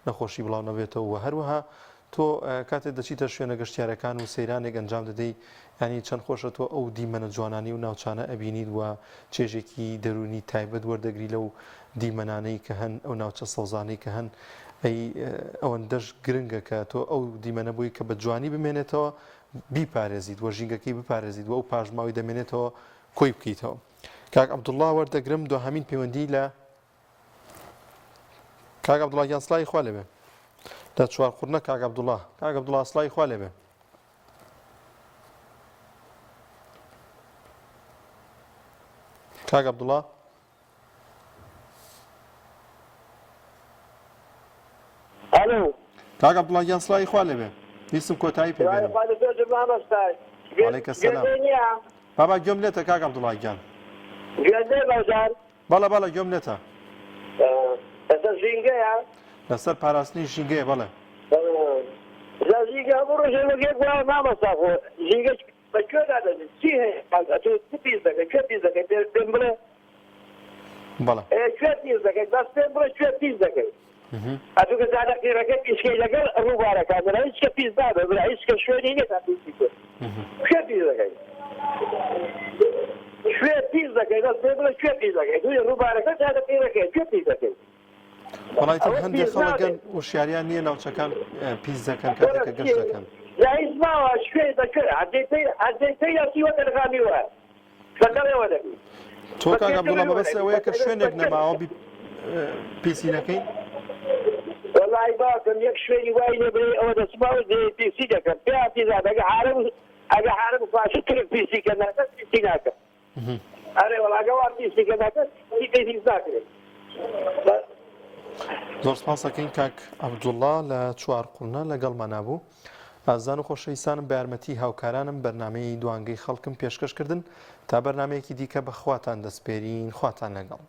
نەخۆشی بڵاو نەبێتەوە و هەروەها تۆ کاتێک دەچیتە شوێنە گەشتیارەکان و سەیرانێک ئەنجام دەدەی ینی چەند خۆشە تۆ ئەو دیمەنە جوانانی و ناوچانە ئەبینیت وە چێژێکی دەرونی تایبەت وەردەگری لەو دیمەنانەی کە هەن ئەو ناوچە سەوزانەی کە هەن ئەوەندەش گرنگە کە تۆ ئەو دیمەنە بووی کە بە جوانی بمێنێتەوە بیپارێزیت وە ژینگەکەی بپارێزیت و ئەو پاژماوی دەمێنێتەوە کۆی بکەیتەوە. کاک عەبدوڵڵا وەردەگرم دوهەمین پەیوەندی لە کاک عەبدوڵڵا گیان سڵاوی خوا لێبێ لە چوارقورنە کاک عەبدوڵڵا سڵاوی خوا لێبێ. کاک عەبدوڵڵا ئەلۆ کاک عەبدوڵڵا گیان سڵاوی خوا لێبێ ویستم کۆتایی پێ بێنم. وعەلەیکە سەلام. بابا گوێم لێتە کاک عەبدوڵڵا گیان. بەڵێ گوێم لێتە. لەسەر ژینگەیە؟ لەسەر پاراستنی ژینگەیە بەڵێ. ژینگە هەموو ڕۆژێ وەکێک وایە مامەستا خۆ ژینگە بەکوێدا دەبێت چی هەیە چ پیس دەکەی کوێ پیس دەکەی پێم بڵێ؟ بەڵێ کوێ پیس دەکەی بەس پێم بڵێ کوێ پیس دەکەی ئەتوو کە زانە قیرەکە پیسکەی لەگەڵ ڕووبارەکان بڵێ هیچ کە پیس دابێ بڵێ هیچ کە شوێنی نیە تا پیسی کرد کوێ پیس دەکەی کوێ پیس دەکەی بەس پێم بڵێ کوێ پیس دەکەی دوی ڕووبارەکە زانە قیرەکەی کوێ پیس دەکەی وڵایەتی هەندێک خەڵکەن وشیاریان نییە ناوچەکان پیس دەکەن کاتێککە گەشت دەکەن هیچ ماوە شوێ دەکرد ئەدەیتەی یاسی وەکە دەخامی وایە لەگەڵێەوە دەبی تۆ کاک عەبدوڵڵا بەبەست ئەوەیە کە شوێنێک نەماوە پیسی نەکەین وەڵای باکەم یەک شوێنی وای نەبێ ئەوە دەسماوە پیسی دەکەم پێ پیزا ئەگە حارم فاشت کرد پیسی کە ناکەس پیسی ناکە ئەرێ وەڵاگەوار پیسی کە ناکەس پیس ناکرێت. زۆر سپاس دەکەین کاک عەبدوڵڵا لە چوارقورنە لەگەڵمان نابوو. ئازان و خۆشەویستانم بە یارمەتی هاوکارانم بەرنامەی دوانگەی خەڵکم پێشکەشکردن تا بەرنامەیەکی دیکە بە خواتان دەسپێرین خواتان لەگەڵ.